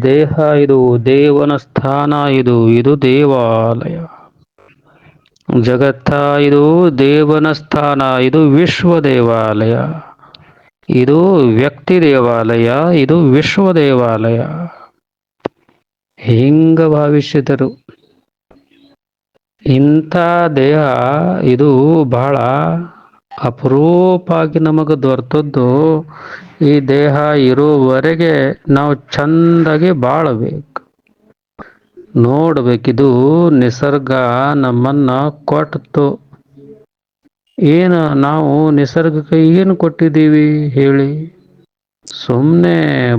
ದೇಹ ಇದು ದೇವನ ಸ್ಥಾನ, ಇದು ದೇವಾಲಯ. ಜಗತ್ತ ಇದು ದೇವನ ಸ್ಥಾನ, ಇದು ವಿಶ್ವ ದೇವಾಲಯ. ಇದು ವ್ಯಕ್ತಿ ದೇವಾಲಯ, ಇದು ವಿಶ್ವ ದೇವಾಲಯ. ಹಿಂಗ ಭಾವಿಸಿದರು. ಇಂಥ ದೇಹ ಇದು ಬಹಳ ಅಪರೂಪಾಗಿ ನಮಗೆ ದೊರೆತದ್ದು. ಈ ದೇಹ ಇರುವವರೆಗೆ ನಾವು ಚಂದಾಗಿ ಬಾಳಬೇಕು, ನೋಡ್ಬೇಕಿದು ನಿಸರ್ಗ ನಮ್ಮನ್ನ ಕೊಟ್ಟು. ಏನು ನಾವು ನಿಸರ್ಗಕ್ಕೆ ಏನು ಕೊಟ್ಟಿದ್ದೀವಿ ಹೇಳಿ? ಸುಮ್ಮನೆ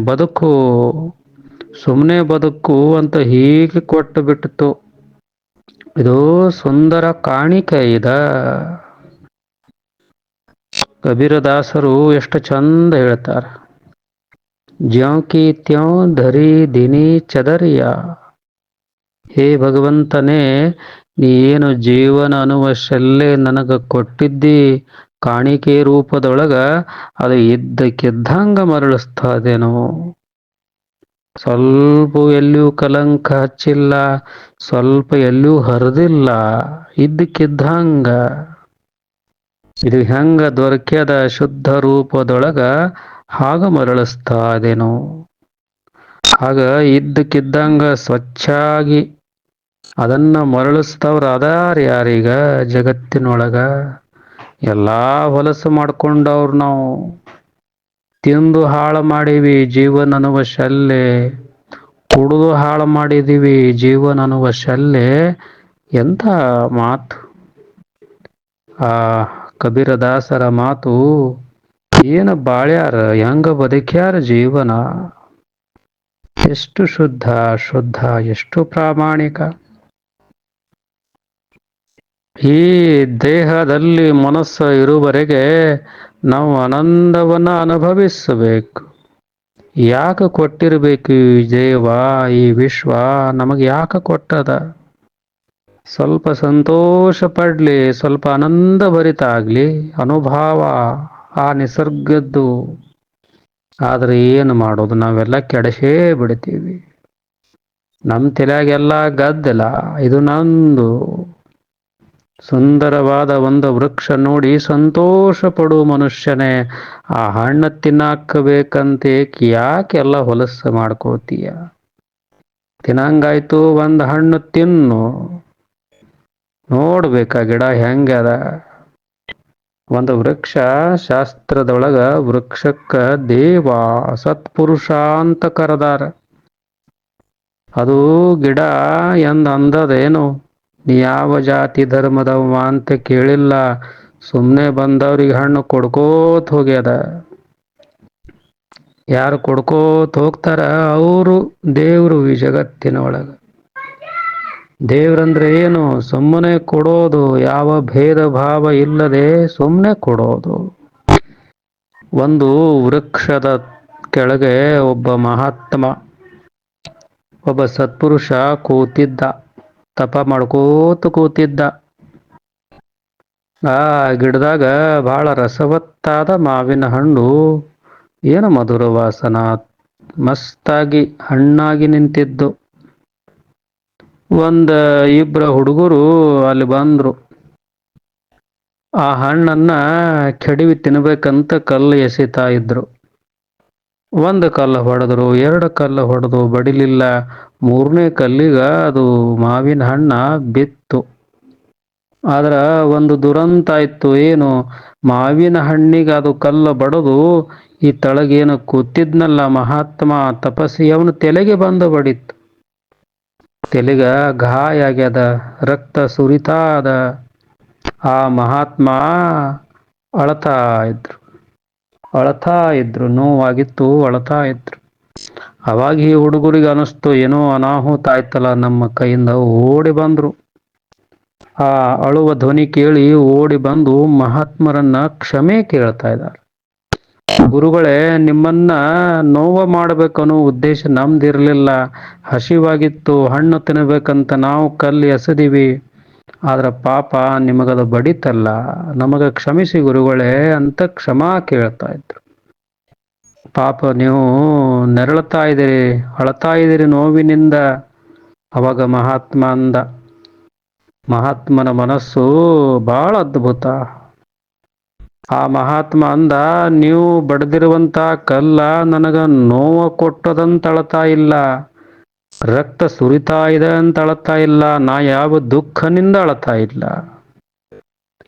ಬದುಕು, ಸುಮ್ಮನೆ ಬದುಕು ಅಂತ ಹೀಗೆ ಕೊಟ್ಟು ಬಿಟ್ಟಿತು. ಇದು ಸುಂದರ ಕಾಣಿಕೆ ಇದ. ಕಬೀರದಾಸರು ಎಷ್ಟು ಚಂದ ಹೇಳ್ತಾರೆ. ಜ್ಯೋಂ ಕಿ ತ್ಯೋಂ ಧರಿ ದಿನಿ ಚದರಿಯ. ಹೇ ಭಗವಂತನೇ, ನೀ ಏನು ಜೀವನ ಅನ್ನುವ ಶೆಲ್ಲೆ ನನಗ ಕೊಟ್ಟಿದ್ದಿ ಕಾಣಿಕೆ ರೂಪದೊಳಗ, ಅದು ಇದ್ದಕ್ಕಿದ್ದಂಗ ಮರಳಿಸ್ತಾ ಇದೇನೋ. ಸ್ವಲ್ಪ ಎಲ್ಲಿಯೂ ಕಲಂಕ ಹಚ್ಚಿಲ್ಲ, ಸ್ವಲ್ಪ ಎಲ್ಲಿಯೂ ಹರಿದಿಲ್ಲ, ಇದ್ದಕ್ಕಿದ್ದಂಗ. ಇದು ಹೆಂಗ ದೊರಕ್ಯದ ಶುದ್ಧ ರೂಪದೊಳಗ, ಹಾಗ ಮರಳಿಸ್ತಾ ಇದೇನೋ. ಆಗ ಇದ್ದಕ್ಕಿದ್ದಂಗ ಸ್ವಚ್ಛಾಗಿ ಅದನ್ನ ಮರಳಿಸ್ತವ್ರ ಅದಾರ ಯಾರೀಗ ಜಗತ್ತಿನೊಳಗ? ಎಲ್ಲಾ ಹೊಲಸು ಮಾಡ್ಕೊಂಡವ್ರು ನಾವು. ತಿಂದು ಹಾಳು ಮಾಡೀವಿ ಜೀವನ ಅನ್ನುವ ಶೆಲ್ಲೆ, ಕುಡಿದು ಹಾಳು ಮಾಡಿದೀವಿ ಜೀವನ ಅನ್ನುವ ಶೆಲ್ಲೆ. ಎಂಥ ಮಾತು! ಆ ಕಬೀರದಾಸರ ಮಾತು. ಏನು ಬಾಳ್ಯಾರ, ಹೆಂಗ ಬದುಕ್ಯಾರ ಜೀವನ. ಎಷ್ಟು ಶುದ್ಧ ಶುದ್ಧ, ಎಷ್ಟು ಪ್ರಾಮಾಣಿಕ. ಈ ದೇಹದಲ್ಲಿ ಮನಸ್ಸು ಇರುವವರೆಗೆ ನಾವು ಆನಂದವನ್ನ ಅನುಭವಿಸಬೇಕು. ಯಾಕೆ ಕೊಟ್ಟಿರ್ಬೇಕು ಈ ದೇವ, ಈ ವಿಶ್ವ ನಮಗೆ ಯಾಕೆ ಕೊಟ್ಟದ? ಸ್ವಲ್ಪ ಸಂತೋಷ ಪಡ್ಲಿ, ಸ್ವಲ್ಪ ಆನಂದ ಭರಿತ ಆಗ್ಲಿ ಅನುಭವ ಆ ನಿಸರ್ಗದ್ದು. ಆದ್ರೆ ಏನು ಮಾಡೋದು, ನಾವೆಲ್ಲ ಕೆಡಸೇ ಬಿಡ್ತೀವಿ. ನಮ್ಮ ತಲೆಯಾಗೆಲ್ಲ ಗದ್ದಲ, ಇದು ನಂದು. ಸುಂದರವಾದ ಒಂದು ವೃಕ್ಷ ನೋಡಿ ಸಂತೋಷ ಪಡುವ ಮನುಷ್ಯನೇ, ಆ ಹಣ್ಣು ತಿನ್ನಾಕಬೇಕಂತೆ ಯಾಕೆಲ್ಲ ಹೊಲಸು ಮಾಡ್ಕೋತೀಯ? ತಿನ್ನಂಗಾಯ್ತು ಒಂದು ಹಣ್ಣು ತಿನ್ನು. ನೋಡ್ಬೇಕ ಗಿಡ ಹೆಂಗದ. ಒಂದು ವೃಕ್ಷ ಶಾಸ್ತ್ರದೊಳಗ ವೃಕ್ಷಕ್ಕ ದೇವ ಸತ್ಪುರುಷ ಅಂತ ಕರೆದಾರ. ಅದು ಗಿಡ ಎಂದ ಅಂದದೇನು? ನೀ ಯಾವ ಜಾತಿ ಧರ್ಮದವ ಅಂತ ಕೇಳಿಲ್ಲ, ಸುಮ್ಮನೆ ಬಂದವ್ರಿಗೆ ಹಣ್ಣು ಕೊಡ್ಕೋತ್ ಹೋಗ್ಯದ. ಯಾರು ಕೊಡ್ಕೋತ ಹೋಗ್ತಾರ ಅವರು ದೇವ್ರು ಈ ಜಗತ್ತಿನ ಒಳಗ. ದೇವ್ರಂದ್ರೆ ಏನು? ಸುಮ್ಮನೆ ಕೊಡೋದು, ಯಾವ ಭೇದ ಭಾವ ಇಲ್ಲದೆ ಸುಮ್ಮನೆ ಕೊಡೋದು. ಒಂದು ವೃಕ್ಷದ ಕೆಳಗೆ ಒಬ್ಬ ಮಹಾತ್ಮ, ಒಬ್ಬ ಸತ್ಪುರುಷ ಕೂತಿದ್ದ, ತಪ ಮಾಡ್ಕೋತ ಕೂತಿದ್ದ. ಆ ಗಿಡದಾಗ ಬಹಳ ರಸವತ್ತಾದ ಮಾವಿನ ಹಣ್ಣು, ಏನು ಮಧುರ ವಾಸನ, ಮಸ್ತಾಗಿ ಹಣ್ಣಾಗಿ ನಿಂತಿದ್ದು. ಇಬ್ರ ಹುಡುಗರು ಅಲ್ಲಿ ಬಂದ್ರು. ಆ ಹಣ್ಣನ್ನ ಕೆಡವಿ ತಿನ್ಬೇಕಂತ ಕಲ್ಲು ಎಸಿತಾ ಇದ್ರು. ಒಂದು ಕಲ್ಲು ಹೊಡೆದ್ರು, ಎರಡು ಕಲ್ಲು ಹೊಡೆದು ಬಡಿಲಿಲ್ಲ. ಮೂರನೇ ಕಲ್ಲಿಗ ಅದು ಮಾವಿನ ಹಣ್ಣ ಬಿತ್ತು. ಆದ್ರ ಒಂದು ದುರಂತ ಆಯ್ತು. ಏನು? ಮಾವಿನ ಹಣ್ಣಿಗೆ ಅದು ಕಲ್ಲು ಬಡದು ಈ ತಳಗೇನು ಕೂತಿದ್ನಲ್ಲ ಮಹಾತ್ಮ ತಪಸ್ವಿ, ಅವನು ತಲೆಗೆ ಬಂದು ಬಡಿತು. ತಲೆಗ ಗಾಯ ಆಗ್ಯದ, ರಕ್ತ ಸುರಿತಾ ಅದ. ಆ ಮಹಾತ್ಮ ಅಳತಾ ಇದ್ರು, ಅಳತಾ ಇದ್ರು, ನೋವಾಗಿತ್ತು ಅಳತಾ ಇದ್ರು. ಅವಾಗ ಈ ಹುಡುಗರಿಗೆ ಅನಿಸ್ತು, ಏನೋ ಅನಾಹುತ ಆಯ್ತಲ್ಲ ನಮ್ಮ ಕೈಯಿಂದ. ಓಡಿ ಬಂದ್ರು. ಆ ಅಳುವ ಧ್ವನಿ ಕೇಳಿ ಓಡಿ ಬಂದು ಮಹಾತ್ಮರನ್ನ ಕ್ಷಮೆ ಕೇಳ್ತಾ ಇದ್ದಾರೆ. ಗುರುಗಳೇ, ನಿಮ್ಮನ್ನ ನೋವ ಮಾಡ್ಬೇಕನ್ನೋ ಉದ್ದೇಶ ನಮ್ದಿರ್ಲಿಲ್ಲ. ಹಸಿವಾಗಿತ್ತು, ಹಣ್ಣು ತಿನ್ನಬೇಕಂತ ನಾವು ಕಲ್ಲು ಎಸೆದಿವಿ. ಆದ್ರ ಪಾಪ ನಿಮಗದು ಬಡಿತಲ್ಲ, ನಮಗ ಕ್ಷಮಿಸಿ ಗುರುಗಳೇ ಅಂತ ಕ್ಷಮಾ ಕೇಳ್ತಾ ಇದ್ರು. ಪಾಪ ನೀವು ನೆರಳುತ್ತಾ ಇದ್ದೀರಿ, ಅಳತಾ ಇದ್ದೀರಿ ನೋವಿನಿಂದ. ಅವಾಗ ಮಹಾತ್ಮ ಅಂದ, ಮಹಾತ್ಮನ ಮನಸ್ಸು ಬಹಳ ಅದ್ಭುತ. ಆ ಮಹಾತ್ಮ ಅಂದ, ನೀವು ಬಡ್ದಿರುವಂತ ಕಲ್ಲ ನನಗ ನೋವ ಕೊಟ್ಟದಂತ ಅಳತಾ ಇಲ್ಲ, ರಕ್ತ ಸುರಿತಾ ಇದೆ ಅಂತ ಅಳತಾ ಇಲ್ಲ, ನಾ ಯಾವ ದುಃಖನಿಂದ ಅಳತಾ ಇಲ್ಲ.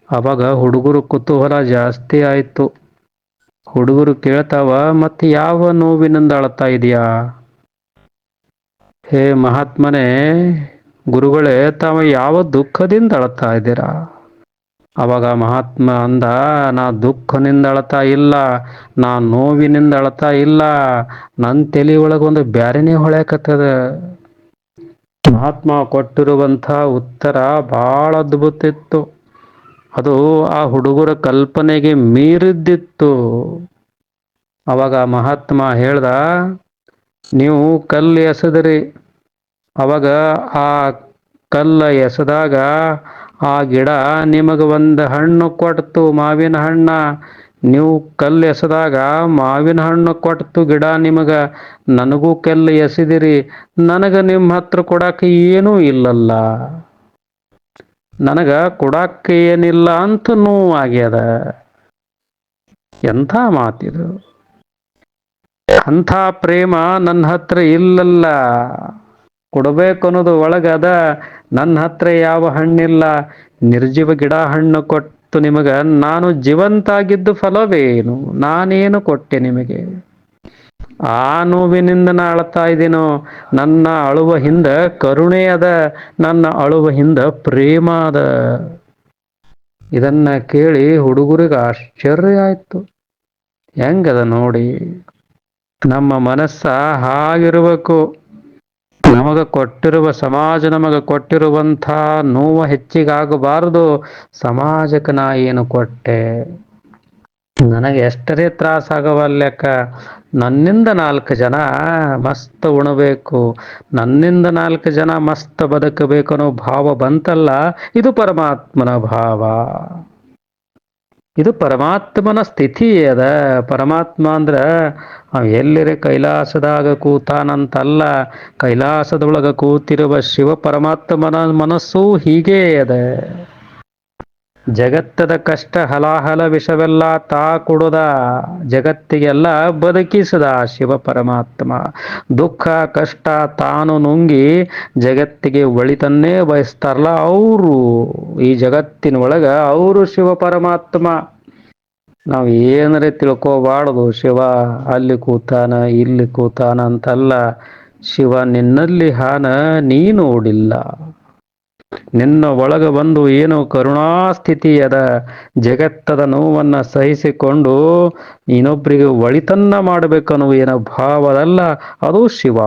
ಅವಾಗ ಹುಡುಗರು ಕುತೂಹಲ ಜಾಸ್ತಿ ಆಯ್ತು. ಹುಡುಗರು ಕೇಳ್ತಾವ, ಮತ್ತೆ ಯಾವ ನೋವಿನಿಂದ ಅಳತಾ ಇದೆಯಾ? ಹೇ ಮಹಾತ್ಮನೇ, ಗುರುಗಳೇ, ತಾವು ಯಾವ ದುಃಖದಿಂದ ಅಳತಾ ಇದ್ದೀರಾ? ಅವಾಗ ಮಹಾತ್ಮ ಅಂದ, ನಾ ದುಃಖನಿಂದ ಅಳತಾ ಇಲ್ಲ, ನಾ ನೋವಿನಿಂದ ಅಳತಾ ಇಲ್ಲ, ನನ್ನ ತಲೆ ಒಳಗೊಂದು ಬ್ಯಾರೆನೇ ಹೊಳ್ಯಾಕತ್ತದ. ಮಹಾತ್ಮ ಕೊಟ್ಟಿರುವಂಥ ಉತ್ತರ ಬಹಳ ಅದ್ಭುತ ಇತ್ತು. ಅದು ಆ ಹುಡುಗರ ಕಲ್ಪನೆಗೆ ಮೀರಿದ್ದಿತ್ತು. ಅವಾಗ ಮಹಾತ್ಮ ಹೇಳ್ದ, ನೀವು ಕಲ್ಲು ಎಸೆದ್ರಿ, ಅವಾಗ ಆ ಕಲ್ಲ ಎಸೆದಾಗ ಆ ಗಿಡ ನಿಮಗೆ ಒಂದು ಹಣ್ಣು ಕೊಡ್ತು, ಮಾವಿನ ಹಣ್ಣ. ನೀವು ಕಲ್ಲು ಎಸೆದಾಗ ಮಾವಿನ ಹಣ್ಣು ಕೊಡ್ತು ಗಿಡ ನಿಮಗ, ನನಗೂ ಕಲ್ಲು ಎಸೆದಿರಿ, ನನಗ ನಿಮ್ಮ ಹತ್ರ ಕೊಡಕ್ಕೆ ಏನೂ ಇಲ್ಲಲ್ಲ, ನನಗ ಕೊಡಕ್ಕೆ ಏನಿಲ್ಲ ಅಂತ ನೋವಾಗ್ಯದ. ಎಂಥ ಮಾತಿದು! ಅಂಥ ಪ್ರೇಮ ನನ್ನ ಹತ್ರ ಇಲ್ಲಲ್ಲ, ಕೊಡಬೇಕು ಅನ್ನೋದು ಒಳಗದ, ನನ್ನ ಹತ್ರ ಯಾವ ಹಣ್ಣಿಲ್ಲ, ನಿರ್ಜೀವ ಗಿಡ ಹಣ್ಣು ಕೊಟ್ಟು ನಿಮಗ ನಾನು ಜೀವಂತಾಗಿದ್ದು ಫಲವೇನು? ನಾನೇನು ಕೊಟ್ಟೆ ನಿಮಗೆ? ಆ ನೋವಿನಿಂದ ನಾ ಅಳ್ತಾ ಇದ್ದೀನೋ. ನನ್ನ ಅಳುವ ಹಿಂದ ಕರುಣೆ ಅದ, ನನ್ನ ಅಳುವ ಹಿಂದ ಪ್ರೇಮ ಅದ. ಇದನ್ನ ಕೇಳಿ ಹುಡುಗರಿಗೆ ಆಶ್ಚರ್ಯ ಆಯ್ತು. ಹೆಂಗದ ನೋಡಿ, ನಮ್ಮ ಮನಸ್ಸ ಹಾಗಿರಬೇಕು. ನಮಗ ಕೊಟ್ಟಿರುವ ಸಮಾಜ ನಮಗ ಕೊಟ್ಟಿರುವಂಥ ನೋವು ಹೆಚ್ಚಿಗಾಗಬಾರದು. ಸಮಾಜಕ್ಕೆ ನಾ ಏನು ಕೊಟ್ಟೆ? ನನಗೆ ಎಷ್ಟರೇ ತ್ರಾಸಾಗವಲ್ಲೆಕ್ಕ, ನನ್ನಿಂದ 4 ಜನ ಮಸ್ತ್ ಉಣಬೇಕು, ನನ್ನಿಂದ 4 ಜನ ಮಸ್ತ್ ಬದುಕಬೇಕು ಅನ್ನೋ ಭಾವ ಬಂತಲ್ಲ, ಇದು ಪರಮಾತ್ಮನ ಭಾವ, ಇದು ಪರಮಾತ್ಮನ ಸ್ಥಿತಿ ಅದ. ಪರಮಾತ್ಮ ಅಂದ್ರ ಎಲ್ಲಿರೆ ಕೈಲಾಸದಾಗ ಕೂತಾನಂತಲ್ಲ, ಕೈಲಾಸದೊಳಗ ಕೂತಿರುವ ಶಿವ ಪರಮಾತ್ಮನ ಮನಸ್ಸು ಹೀಗೇ ಅದ. ಜಗತ್ತದ ಕಷ್ಟ ಹಲಾಹಲ ವಿಷವೆಲ್ಲ ತಾ ಕೊಡುದ, ಜಗತ್ತಿಗೆಲ್ಲ ಬದುಕಿಸದ ಶಿವ ಪರಮಾತ್ಮ. ದುಃಖ ಕಷ್ಟ ತಾನು ನುಂಗಿ ಜಗತ್ತಿಗೆ ಒಳಿತನ್ನೇ ಬಯಸ್ತಾರಲ್ಲ ಅವರು, ಈ ಜಗತ್ತಿನ ಒಳಗ ಅವರು ಶಿವ ಪರಮಾತ್ಮ. ನಾವು ಏನರೇ ತಿಳ್ಕೋಬಾರ್ದು, ಶಿವ ಅಲ್ಲಿ ಕೂತಾನ ಇಲ್ಲಿ ಕೂತಾನ ಅಂತಲ್ಲ. ಶಿವ ನಿನ್ನಲ್ಲಿ ಹಾನ ನೀ ನೋಡಿಲ್ಲ, ನಿನ್ನ ಒಳಗ ಬಂದು ಏನು ಕರುಣಾಸ್ಥಿತಿ ಅದ, ಜಗತ್ತದ ನೋವನ್ನ ಸಹಿಸಿಕೊಂಡು ಇನ್ನೊಬ್ಬರಿಗೆ ಒಳಿತನ್ನ ಮಾಡಬೇಕನ್ನೋ ಏನೋ ಭಾವದಲ್ಲ, ಅದು ಶಿವ,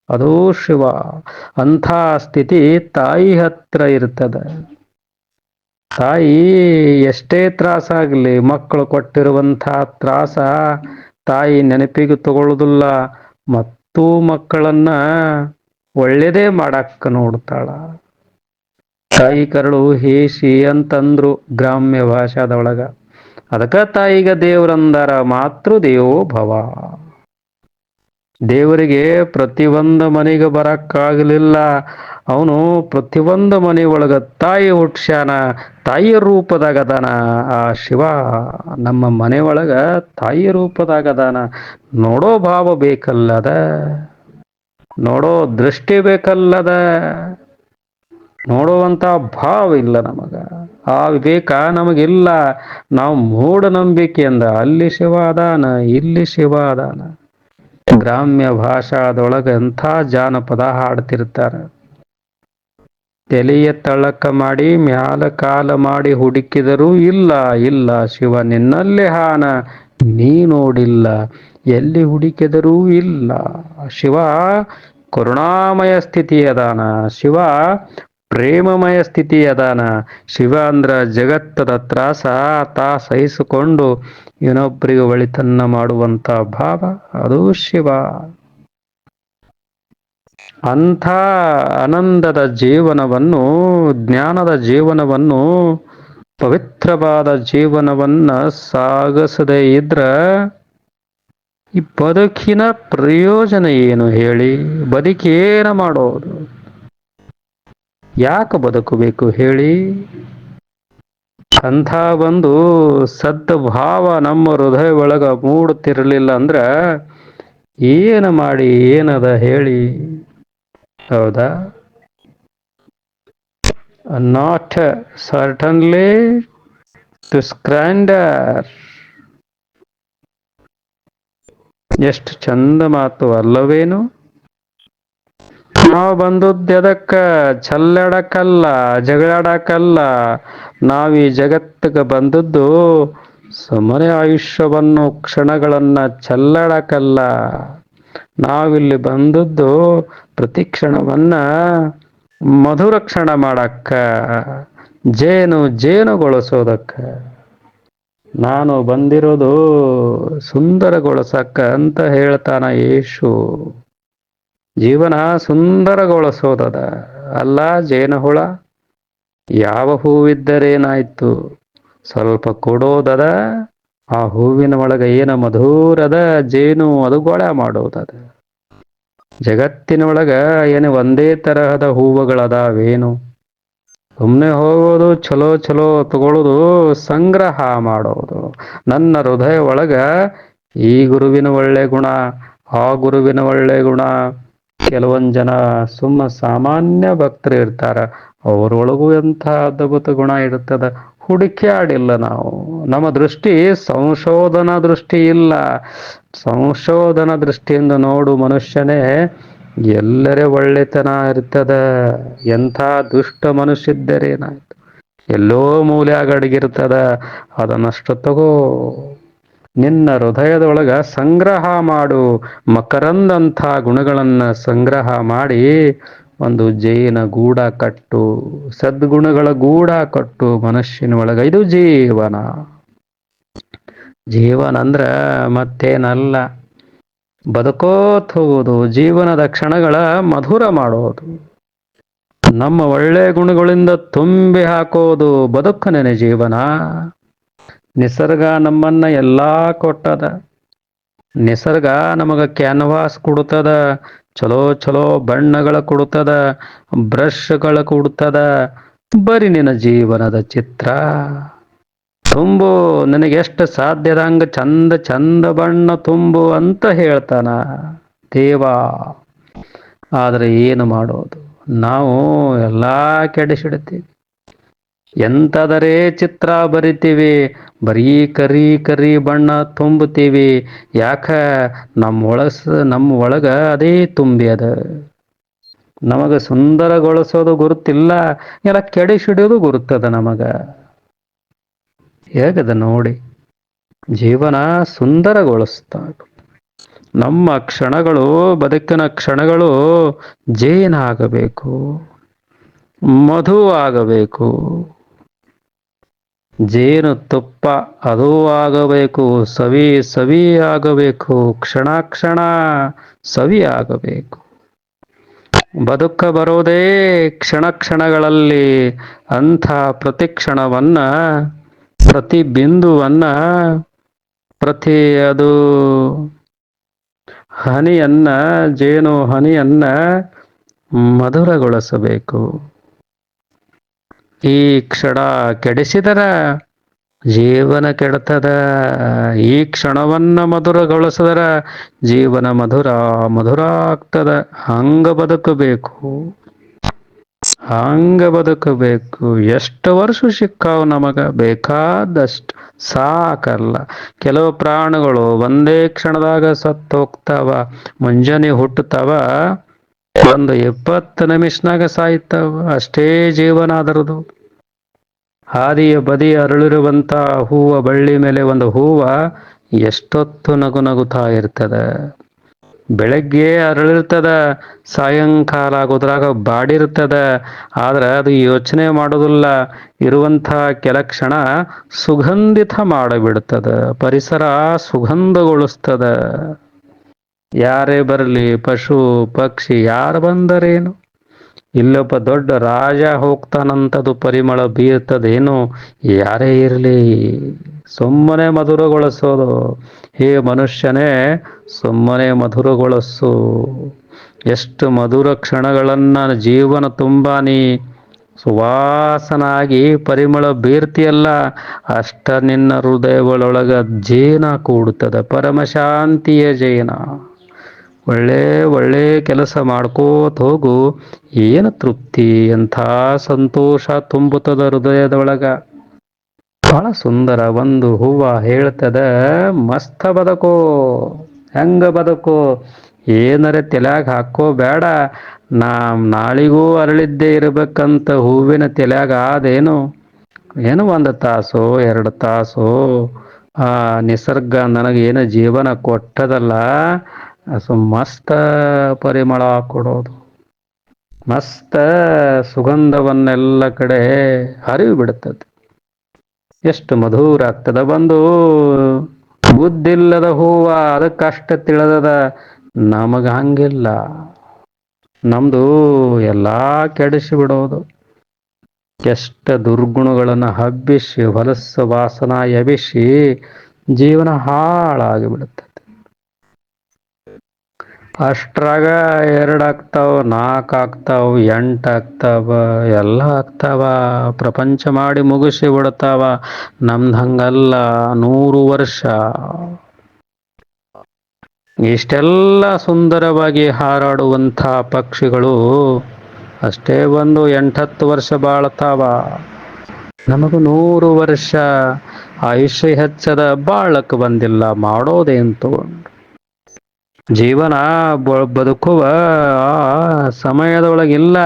ಅದು ಶಿವ. ಅಂಥ ಸ್ಥಿತಿ ತಾಯಿ ಹತ್ರ ಇರ್ತದೆ. ತಾಯಿ ಎಷ್ಟೇ ತ್ರಾಸಾಗಲಿ, ಮಕ್ಕಳು ಕೊಟ್ಟಿರುವಂಥ ತ್ರಾಸ ತಾಯಿ ನೆನಪಿಗೆ ತಗೊಳ್ಳೋದಿಲ್ಲ, ಮತ್ತು ಮಕ್ಕಳನ್ನ ಒಳ್ಳೇದೇ ಮಾಡಕ್ಕ ನೋಡ್ತಾಳ. ತಾಯಿ ಕರಳು ಹೇಸಿ ಅಂತಂದ್ರು ಗ್ರಾಮ್ಯ ಭಾಷಾದೊಳಗ. ಅದಕ್ಕ ತಾಯಿಗ ದೇವ್ರಂದಾರ, ಮಾತೃ ದೇವೋ ಭವ. ದೇವರಿಗೆ ಪ್ರತಿಯೊಂದು ಮನೆಗೆ ಬರಕ್ಕಾಗಲಿಲ್ಲ, ಅವನು ಪ್ರತಿಯೊಂದು ಮನೆ ಒಳಗ ತಾಯಿ ಹುಟ್ಸ್ಯಾನ, ತಾಯಿಯ ರೂಪದಾಗದಾನ. ಆ ಶಿವ ನಮ್ಮ ಮನೆ ಒಳಗ ತಾಯಿಯ ರೂಪದಾಗದಾನ. ನೋಡೋ ಭಾವ ಬೇಕಲ್ಲದ, ನೋಡೋ ದೃಷ್ಟಿ ಬೇಕಲ್ಲದ, ನೋಡುವಂತ ಭಾವ ಇಲ್ಲ ನಮಗ, ಆ ವಿವೇಕ ನಮಗಿಲ್ಲ. ನಾವು ಮೂಢನಂಬಿಕೆಯಿಂದ ಅಲ್ಲಿ ಶಿವ ಅದಾನ, ಇಲ್ಲಿ ಶಿವ ಅದಾನ. ಗ್ರಾಮ್ಯ ಭಾಷಾದೊಳಗ ಎಂಥ ಜಾನಪದ ಹಾಡ್ತಿರ್ತಾರೆ. ತೆಲೆಯ ತಳಕ ಮಾಡಿ ಮ್ಯಾಲ ಕಾಲ ಮಾಡಿ ಹುಡುಕಿದರೂ ಇಲ್ಲ, ಇಲ್ಲ ಶಿವ ನಿನ್ನಲ್ಲಿ ಹಾನ ನೀ ನೋಡಿಲ್ಲ, ಎಲ್ಲಿ ಹುಡುಕಿದರೂ ಇಲ್ಲ. ಶಿವ ಕರುಣಾಮಯ ಸ್ಥಿತಿ ಅದಾನ, ಶಿವ ಪ್ರೇಮಮಯ ಸ್ಥಿತಿ ಅದಾನ. ಶಿವ ಅಂದ್ರ ಜಗತ್ತದ ತ್ರಾಸ ತಾ ಸಹಿಸಿಕೊಂಡು ಇನ್ನೊಬ್ಬರಿಗೆ ಒಳಿತನ್ನ ಮಾಡುವಂತ ಭಾವ, ಅದು ಶಿವ. ಅಂಥ ಆನಂದದ ಜೀವನವನ್ನು, ಜ್ಞಾನದ ಜೀವನವನ್ನು, ಪವಿತ್ರವಾದ ಜೀವನವನ್ನ ಸಾಗಿಸದೇ ಇದ್ರ ಈ ಬದುಕಿನ ಪ್ರಯೋಜನ ಏನು ಹೇಳಿ? ಬದುಕೇನ ಮಾಡೋದು? ಯಾಕೆ ಬದುಕಬೇಕು ಹೇಳಿ? ಅಂಥ ಒಂದು ಸದ್ಭಾವ ನಮ್ಮ ಹೃದಯ ಒಳಗ ಮೂಡುತ್ತಿರಲಿಲ್ಲ ಅಂದ್ರ ಏನು ಮಾಡಿ ಏನದ ಹೇಳಿ? ಹೌದಾ? Not certainly to surrender. ಎಷ್ಟು ಚಂದ ಮಾತು ಅಲ್ಲವೇನು? ನಾವು ಬಂದದ್ದೆದಕ್ಕ ಚಲ್ಲಾಡಕ್ಕಲ್ಲ, ಜಗಳಾಡಕ್ಕಲ್ಲ. ನಾವೀ ಜಗತ್ತಿಗೆ ಬಂದದ್ದು ಸುಮ್ಮನೆ ಆಯುಷ್ಯವನ್ನು ಕ್ಷಣಗಳನ್ನ ಚಲ್ಲಾಡಕ್ಕಲ್ಲ. ನಾವಿಲ್ಲಿ ಬಂದದ್ದು ಪ್ರತಿ ಕ್ಷಣವನ್ನ ಮಧುರ ಕ್ಷಣ ಮಾಡಕ್ಕ, ಜೇನುಗೊಳಿಸೋದಕ್ಕ. ನಾನು ಬಂದಿರೋದು ಸುಂದರಗೊಳಿಸಕ್ಕ ಅಂತ ಹೇಳ್ತಾನ ಯೇಸು. ಜೀವನ ಸುಂದರಗೊಳಿಸೋದದ ಅಲ್ಲ ಜೇನುಹುಳ. ಯಾವ ಹೂವಿದ್ದರೇನಾಯ್ತು, ಸ್ವಲ್ಪ ಕೊಡೋದದ. ಆ ಹೂವಿನ ಒಳಗ ಏನ ಮಧುರದ ಜೇನು ಅದು ಗೊಳ ಮಾಡೋದದ. ಜಗತ್ತಿನೊಳಗ ಏನು ಒಂದೇ ತರಹದ ಹೂವುಗಳದಾವೇನು? ಸುಮ್ಮನೆ ಹೋಗೋದು, ಚಲೋ ಚಲೋ ತಗೊಳ್ಳೋದು, ಸಂಗ್ರಹ ಮಾಡೋದು. ನನ್ನ ಹೃದಯ ಒಳಗ ಈ ಗುರುವಿನ ಒಳ್ಳೆ ಗುಣ, ಆ ಗುರುವಿನ ಒಳ್ಳೆ ಗುಣ. ಕೆಲವೊಂದು ಜನ ಸಾಮಾನ್ಯ ಭಕ್ತರು ಇರ್ತಾರ, ಅವರೊಳಗೂ ಎಂಥ ಅದ್ಭುತ ಗುಣ ಇರ್ತದ. ಹುಡುಕ್ಯಾಡಿಲ್ಲ ನಾವು. ನಮ್ಮ ದೃಷ್ಟಿ ಸಂಶೋಧನಾ ದೃಷ್ಟಿ ಇಲ್ಲ. ಸಂಶೋಧನಾ ದೃಷ್ಟಿಯಿಂದ ನೋಡು ಮನುಷ್ಯನೇ, ಎಲ್ಲರೇ ಒಳ್ಳೆತನ ಇರ್ತದ. ಎಂಥ ದುಷ್ಟ ಮನುಷ್ಯ ಇದ್ದರೇನಾಯ್ತು, ಎಲ್ಲೋ ಮೂಲ್ಯಾಗ ಅಡಗಿರ್ತದ. ಅದನ್ನಷ್ಟು ತಗೋ, ನಿನ್ನ ಹೃದಯದೊಳಗ ಸಂಗ್ರಹ ಮಾಡು. ಮಕರಂದಂಥ ಗುಣಗಳನ್ನ ಸಂಗ್ರಹ ಮಾಡಿ ಒಂದು ಜೇನ ಗೂಡ ಕಟ್ಟು, ಸದ್ಗುಣಗಳ ಗೂಡ ಕಟ್ಟು ಮನುಷ್ಯನ ಒಳಗ. ಇದು ಜೀವನ. ಜೀವನ ಅಂದ್ರ ಮತ್ತೇನಲ್ಲ, ಬದುಕೋತ್ ಹೋಗೋದು, ಜೀವನದ ಕ್ಷಣಗಳ ಮಧುರ ಮಾಡೋದು, ನಮ್ಮ ಒಳ್ಳೆ ಗುಣಗಳಿಂದ ತುಂಬಿ ಹಾಕೋದು. ಬದುಕನೇನೆ ಜೀವನ. ನಿಸರ್ಗ ನಮ್ಮನ್ನ ಎಲ್ಲಾ ಕೊಟ್ಟದ. ನಿಸರ್ಗ ನಮಗ ಕ್ಯಾನ್ವಾಸ್ ಕೊಡ್ತದ, ಚಲೋ ಚಲೋ ಬಣ್ಣಗಳ ಕೊಡ್ತದ, ಬ್ರಷ್ಗಳ ಕೊಡ್ತದ. ಬರೀ ನಿನ್ನ ಜೀವನದ ಚಿತ್ರ ತುಂಬು, ನಿನಗೆಷ್ಟು ಸಾಧ್ಯದಂಗ ಚಂದ ಚಂದ ಬಣ್ಣ ತುಂಬು ಅಂತ ಹೇಳ್ತಾನ ದೇವ. ಆದ್ರೆ ಏನು ಮಾಡೋದು, ನಾವು ಎಲ್ಲಾ ಕೆಡಿಸಿಡ್ತೀವಿ. ಎಂತದರೆ ಚಿತ್ರ ಬರಿತೀವಿ, ಬರೀ ಕರಿ ಕರಿ ಬಣ್ಣ ತುಂಬುತ್ತೀವಿ. ಯಾಕ? ನಮ್ಮ ಒಳಗ ಅದೇ ತುಂಬಿ ಅದ. ನಮಗ ಸುಂದರಗೊಳಿಸೋದು ಗುರುತಿಲ್ಲ, ಎಲ್ಲ ಕೆಡಿಸಿಡೋದು ಗುರುತದ ನಮಗ. ಹೇಗದ ನೋಡಿ, ಜೀವನ ಸುಂದರಗೊಳಿಸ್ತಾ. ನಮ್ಮ ಕ್ಷಣಗಳು, ಬದುಕಿನ ಕ್ಷಣಗಳು ಜೇನಾಗಬೇಕು, ಮಧು ಆಗಬೇಕು. ಜೇನು ತುಪ್ಪ ಅದೂ ಆಗಬೇಕು, ಸವಿ ಸವಿ ಆಗಬೇಕು, ಕ್ಷಣ ಕ್ಷಣ ಸವಿ ಆಗಬೇಕು. ಬದುಕ ಬರೋದೇ ಕ್ಷಣ ಕ್ಷಣಗಳಲ್ಲಿ. ಅಂಥ ಪ್ರತಿ ಕ್ಷಣವನ್ನ, ಪ್ರತಿ ಬಿಂದುವನ್ನ, ಪ್ರತಿ ಅದು ಹನಿಯನ್ನ, ಜೇನು ಹನಿಯನ್ನ ಮಧುರಗೊಳಿಸಬೇಕು. ಈ ಕ್ಷಣ ಕೆಡಿಸಿದರ ಜೀವನ ಕೆಡ್ತದ. ಈ ಕ್ಷಣವನ್ನ ಮಧುರಗೊಳಿಸಿದರ ಜೀವನ ಮಧುರ ಮಧುರ ಆಗ್ತದ. ಹಂಗ ಬದುಕಬೇಕು, ಹಂಗ ಬದುಕಬೇಕು. ಎಷ್ಟು ವರ್ಷ ಸಿಕ್ಕಾವು ನಮಗ? ಬೇಕಾದಷ್ಟು ಸಾಕಲ್ಲ. ಕೆಲವು ಪ್ರಾಣಿಗಳು ಒಂದೇ ಕ್ಷಣದಾಗ ಸತ್ತು ಹೋಗ್ತಾವ. ಮುಂಜಾನೆ ಹುಟ್ಟುತ್ತಾವ, ಒಂದು 20 ನಿಮಿಷನಾಗ ಸಾಯ್ತಾವ. ಅಷ್ಟೇ ಜೀವನ ಅದರದು. ಹಾದಿಯ ಬದಿ ಅರಳಿರುವಂತ ಹೂವ, ಬಳ್ಳಿ ಮೇಲೆ ಒಂದು ಹೂವ ಎಷ್ಟೊತ್ತು ನಗು ನಗುತ್ತಾ ಇರ್ತದ. ಬೆಳಗ್ಗೆ ಅರಳಿರ್ತದ, ಸಾಯಂಕಾಲ ಆಗೋದ್ರಾಗ ಬಾಡಿರ್ತದ. ಆದ್ರೆ ಅದು ಯೋಚನೆ ಮಾಡೋದಿಲ್ಲ. ಇರುವಂಥ ಕೆಲ ಕ್ಷಣ ಸುಗಂಧಿತ ಮಾಡಿಬಿಡ್ತದ, ಪರಿಸರ ಸುಗಂಧಗೊಳಿಸ್ತದ. ಯಾರೇ ಬರಲಿ, ಪಶು ಪಕ್ಷಿ ಯಾರು ಬಂದರೇನು, ಇಲ್ಲೊಬ್ಬ ದೊಡ್ಡ ರಾಜ ಹೋಗ್ತಾನಂತದು ಪರಿಮಳ ಬೀರ್ತದೇನು. ಯಾರೇ ಇರಲಿ, ಸುಮ್ಮನೆ ಮಧುರಗೊಳಿಸೋದು. ಹೇ ಮನುಷ್ಯನೇ, ಸುಮ್ಮನೆ ಮಧುರಗೊಳಿಸು. ಎಷ್ಟು ಮಧುರ ಕ್ಷಣಗಳನ್ನ ಜೀವನ ತುಂಬ ನೀ ಸುವಾಸನಾಗಿ ಪರಿಮಳ ಬೀರ್ತಿಯಲ್ಲ, ಅಷ್ಟ ನಿನ್ನ ಹೃದಯಗಳೊಳಗ ಜೇನ ಕೂಡುತ್ತದೆ, ಪರಮಶಾಂತಿಯ ಜೇನ. ಒಳ್ಳೆ ಒಳ್ಳೆ ಕೆಲಸ ಮಾಡ್ಕೋತ ಹೋಗು, ಏನು ತೃಪ್ತಿ, ಎಂಥ ಸಂತೋಷ ತುಂಬುತ್ತದೆ ಹೃದಯದೊಳಗ. ಬಹಳ ಸುಂದರ ಒಂದು ಹೂವ ಹೇಳ್ತದ, ಮಸ್ತ ಬದುಕು. ಹೆಂಗ ಬದುಕು, ಏನರೆ ತಲ್ಯಾಗ ಹಾಕೋಬೇಡ. ನಾಳಿಗೂ ಅರಳಿದ್ದೇ ಇರಬೇಕಂತ ಹೂವಿನ ತಲ್ಯಾಗ ಆದೇನು? ಏನು ಒಂದು ತಾಸು 2 ತಾಸು ಆ ನಿಸರ್ಗ ನನಗೇನು ಜೀವನ ಕೊಟ್ಟದಲ್ಲ, ಮಸ್ತ ಪರಿಮಳ ಕೊಡೋದು, ಮಸ್ತ ಸುಗಂಧವನ್ನೆಲ್ಲ ಕಡೆ ಹರಿವು ಬಿಡುತ್ತದೆ. ಎಷ್ಟು ಮಧುರ ಆಗ್ತದ. ಬಂದು ಬುದ್ಧಿಲ್ಲದ ಹೂವ, ಅದಕ್ಕಷ್ಟ ತಿಳಿದದ. ನಮಗ ಹಂಗಿಲ್ಲ, ನಮ್ದು ಎಲ್ಲಾ ಕೆಡಿಸಿ ಬಿಡೋದು. ಎಷ್ಟ ದುರ್ಗುಣಗಳನ್ನು ಹಬ್ಬಿಸಿ ಹೊಲಸು ವಾಸನ ಎಬಿಸಿ ಜೀವನ ಹಾಳಾಗಿ ಬಿಡುತ್ತದೆ. ಅಷ್ಟ್ರಾಗ 2 ಆಗ್ತಾವ, 4 ಆಗ್ತಾವ, 8 ಆಗ್ತಾವ, ಎಲ್ಲ ಆಗ್ತಾವ. ಪ್ರಪಂಚ ಮಾಡಿ ಮುಗಿಸಿ ಬಿಡ್ತಾವ. ನಮ್ದು ಹಂಗಲ್ಲ, 100 ವರ್ಷ. ಇಷ್ಟೆಲ್ಲ ಸುಂದರವಾಗಿ ಹಾರಾಡುವಂಥ ಪಕ್ಷಿಗಳು ಅಷ್ಟೇ ಒಂದು 8-10 ವರ್ಷ ಬಾಳ್ತಾವ. ನಮಗೂ 100 ವರ್ಷ ಆಯುಷ್ಯ ಹೆಚ್ಚದ, ಬಾಳಕ್ ಬಂದಿಲ್ಲ, ಮಾಡೋದೇನ್ ತಗೊಂಡು. ಜೀವನ ಬದುಕುವ ಸಮಯದೊಳಗಿಲ್ಲ,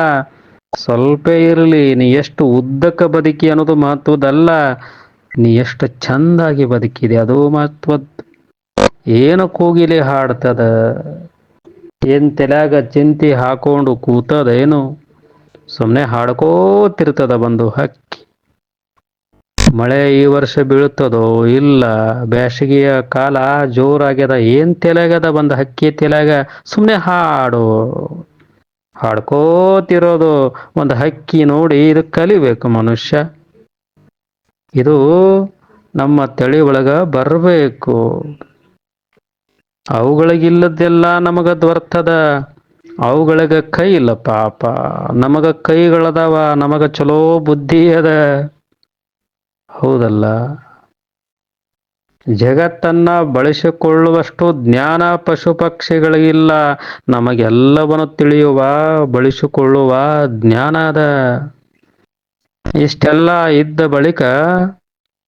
ಸ್ವಲ್ಪ ಇರಲಿ. ನೀ ಎಷ್ಟು ಉದ್ದಕ ಬದುಕಿ ಅನ್ನೋದು ಮಹತ್ವದಲ್ಲ, ನೀ ಎಷ್ಟು ಚಂದಾಗಿ ಬದುಕಿದೆ ಅದು ಮಹತ್ವದ್ದು. ಏನು ಕೋಗಿಲೆ ಹಾಡ್ತದ, ಏನ್ ತಲ್ಯಾಗ ಚಿಂತಿ ಹಾಕೊಂಡು ಕೂತದೇನು? ಸುಮ್ಮನೆ ಹಾಡ್ಕೋತಿರ್ತದ ಬಂದು ಹಕ್ಕಿ. ಮಳೆ ಈ ವರ್ಷ ಬೀಳುತ್ತದೋ ಇಲ್ಲ, ಬೇಸಿಗೆಯ ಕಾಲ ಜೋರಾಗ್ಯದ, ಏನ್ ತಲೆಗದ ಬಂದ ಹಕ್ಕಿ ತಲೆಗ? ಸುಮ್ಮನೆ ಹಾಡ್ಕೋತಿರೋದು. ಒಂದು ಹಕ್ಕಿ ನೋಡಿ ಇದು ಕಲಿಬೇಕು ಮನುಷ್ಯ. ಇದು ನಮ್ಮ ತಳಿ ಒಳಗ ಬರಬೇಕು. ಅವುಗಳಿಗಿಲ್ಲದೆಲ್ಲ ನಮಗ ದೊರ್ತದ. ಅವುಗಳಿಗೆ ಕೈ ಇಲ್ಲ ಪಾಪ, ನಮಗ ಕೈಗಳದಾವ, ನಮಗ ಚಲೋ ಬುದ್ಧಿ ಅದ. ಹೌದಲ್ಲ? ಜಗತ್ತನ್ನ ಬಳಸಿಕೊಳ್ಳುವಷ್ಟು ಜ್ಞಾನ ಪಶು ಪಕ್ಷಿಗಳಿಗಿಲ್ಲ. ನಮಗೆಲ್ಲವನ್ನು ತಿಳಿಯುವ, ಬಳಸಿಕೊಳ್ಳುವ ಜ್ಞಾನ ಅದ. ಇಷ್ಟೆಲ್ಲ ಇದ್ದ ಬಳಿಕ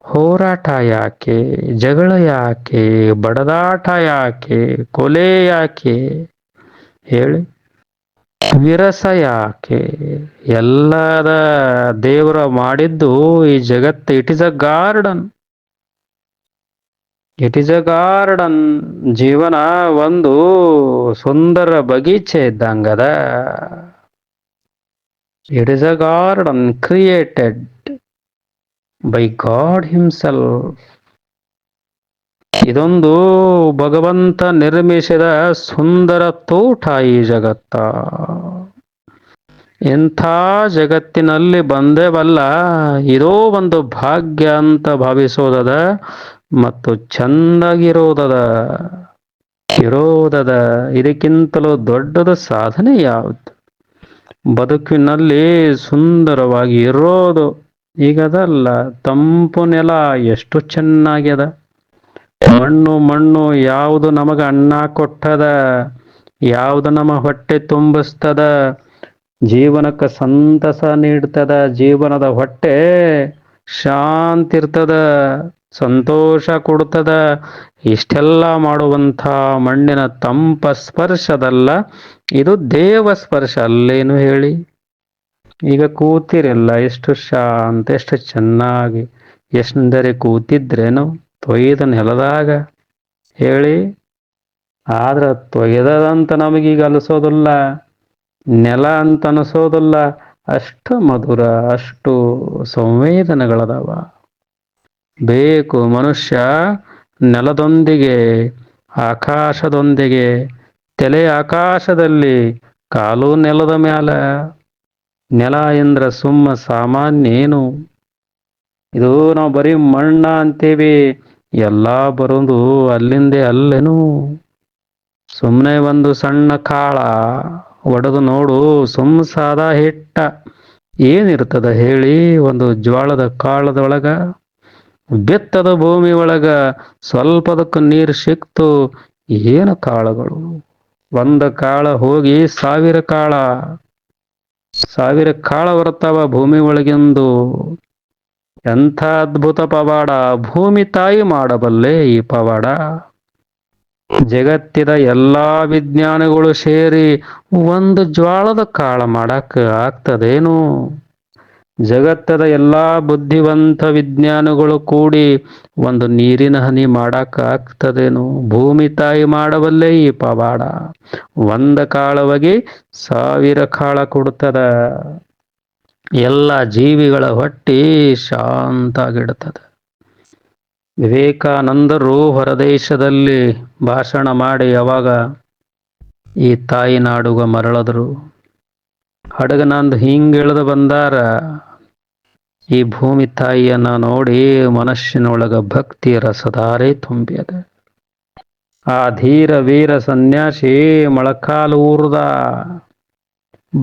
ಹೋರಾಟ ಯಾಕೆ, ಜಗಳ ಯಾಕೆ, ಬಡದಾಟ ಯಾಕೆ, ಕೊಲೆ ಯಾಕೆ ಹೇಳಿ? ವಿರಸ ಯಾಕೆ? ಎಲ್ಲದ ದೇವರ ಮಾಡಿದ್ದು ಈ ಜಗತ್ತು. It is a garden, it is a garden. ಜೀವನ ಒಂದು ಸುಂದರ ಬಗೀಚೆ ಇದ್ದಂಗದ. It is a garden created by God himself. ಇದೊಂದು ಭಗವಂತ ನಿರ್ಮಿಸಿದ ಸುಂದರ ತೋಟ ಈ ಜಗತ್ತ. ಇಂಥ ಜಗತ್ತಿನಲ್ಲಿ ಬಂದೇವಲ್ಲ, ಇದೋ ಒಂದು ಭಾಗ್ಯ ಅಂತ ಭಾವಿಸೋದದ ಮತ್ತು ಚಂದಾಗಿರೋದದ ಇರೋದದ. ಇದಕ್ಕಿಂತಲೂ ದೊಡ್ಡದ ಸಾಧನೆ ಯಾವುದು? ಬದುಕಿನಲ್ಲಿ ಸುಂದರವಾಗಿ ಇರೋದು. ಈಗದಲ್ಲ, ತಂಪು ನೆಲ ಎಷ್ಟು ಚೆನ್ನಾಗ್ಯದ. ಮಣ್ಣು ಯಾವುದು ನಮಗ ಅನ್ನ ಕೊಟ್ಟದ, ಯಾವುದು ನಮ್ಮ ಹೊಟ್ಟೆ ತುಂಬಿಸ್ತದ, ಜೀವನಕ್ಕೆ ಸಂತಸ ನೀಡ್ತದ, ಜೀವನದ ಹೊಟ್ಟೆ ಶಾಂತಿ ಇರ್ತದ, ಸಂತೋಷ ಕೊಡ್ತದ. ಇಷ್ಟೆಲ್ಲ ಮಾಡುವಂಥ ಮಣ್ಣಿನ ತಂಪ ಸ್ಪರ್ಶದಲ್ಲ, ಇದು ದೇವ ಸ್ಪರ್ಶ ಅಲ್ಲೇನು ಹೇಳಿ? ಈಗ ಕೂತಿರಲ್ಲ, ಎಷ್ಟು ಶಾಂತ, ಎಷ್ಟು ಚೆನ್ನಾಗಿ, ಎಷ್ಟಂದರೆ ಕೂತಿದ್ರೇನು ತೊಯ್ದ ನೆಲದಾಗ ಹೇಳಿ? ಆದ್ರೆ ತೊಯ್ದದಂತ ನಮಗೀಗ ಅನಿಸೋದಿಲ್ಲ, ನೆಲ ಅಂತ ಅನಿಸೋದಿಲ್ಲ. ಅಷ್ಟು ಮಧುರ, ಅಷ್ಟು ಸಂವೇದನೆಗಳದಾವ. ಬೇಕು ಮನುಷ್ಯ ನೆಲದೊಂದಿಗೆ, ಆಕಾಶದೊಂದಿಗೆ, ತಲೆ ಆಕಾಶದಲ್ಲಿ, ಕಾಲು ನೆಲದ ಮ್ಯಾಲ. ನೆಲ ಎಂದ್ರ ಸುಮ್ಮ ಸಾಮಾನ್ಯ ಏನು? ಇದು ನಾವು ಬರೀ ಮಣ್ಣ ಅಂತೀವಿ. ಎಲ್ಲ ಬರೋದು ಅಲ್ಲಿಂದೆ ಅಲ್ಲೇನು. ಸುಮ್ಮನೆ ಒಂದು ಸಣ್ಣ ಕಾಳ ಒಡೆದು ನೋಡು, ಸಾದಾ ಹಿಟ್ಟ ಏನಿರ್ತದ ಹೇಳಿ. ಒಂದು ಜ್ವಾಳದ ಕಾಳದೊಳಗ ಬೆತ್ತದ ಭೂಮಿ ಒಳಗ ಸ್ವಲ್ಪದಕ್ಕ ನೀರು ಸಿಕ್ತು, ಏನು ಕಾಳುಗಳು. ಒಂದ ಕಾಳ ಹೋಗಿ ಸಾವಿರ ಕಾಳ ಬರ್ತಾವ ಭೂಮಿ ಒಳಗೆಂದು. ಎಂಥ ಅದ್ಭುತ ಪವಾಡ ಭೂಮಿ ತಾಯಿ ಮಾಡಬಲ್ಲೆ ಈ ಪವಾಡ. ಜಗತ್ತಿನ ಎಲ್ಲಾ ವಿಜ್ಞಾನಿಗಳು ಸೇರಿ ಒಂದು ಜ್ವಾಳದ ಕಾಳ ಮಾಡಕ್ ಆಗ್ತದೇನು? ಜಗತ್ತದ ಎಲ್ಲಾ ಬುದ್ಧಿವಂತ ವಿಜ್ಞಾನಿಗಳು ಕೂಡಿ ಒಂದು ನೀರಿನ ಹನಿ ಮಾಡಕ್ ಆಗ್ತದೇನು? ಭೂಮಿ ತಾಯಿ ಮಾಡಬಲ್ಲೆ ಈ ಪವಾಡ. ಒಂದ ಕಾಳವಾಗಿ ಸಾವಿರ ಕಾಳ ಕೊಡ್ತದ. ಎಲ್ಲ ಜೀವಿಗಳ ಹೊಟ್ಟಿ ಶಾಂತ ಆಗಿಡ್ತದೆ. ವಿವೇಕಾನಂದರು ಹೊರದೇಶದಲ್ಲಿ ಭಾಷಣ ಮಾಡಿ ಅವಾಗ ಈ ತಾಯಿ ನಾಡುಗ ಮರಳದ್ರು. ಹಡಗನಂದು ಹಿಂಗಿಳಿದು ಬಂದಾರ. ಈ ಭೂಮಿ ತಾಯಿಯನ್ನ ನೋಡಿ ಮನಸ್ಸಿನೊಳಗ ಭಕ್ತಿ ರಸಧಾರೆ ತುಂಬಿಯದ. ಆ ಧೀರ ವೀರ ಸನ್ಯಾಸಿ ಮೊಳಕಾಲು ಊರ್ದ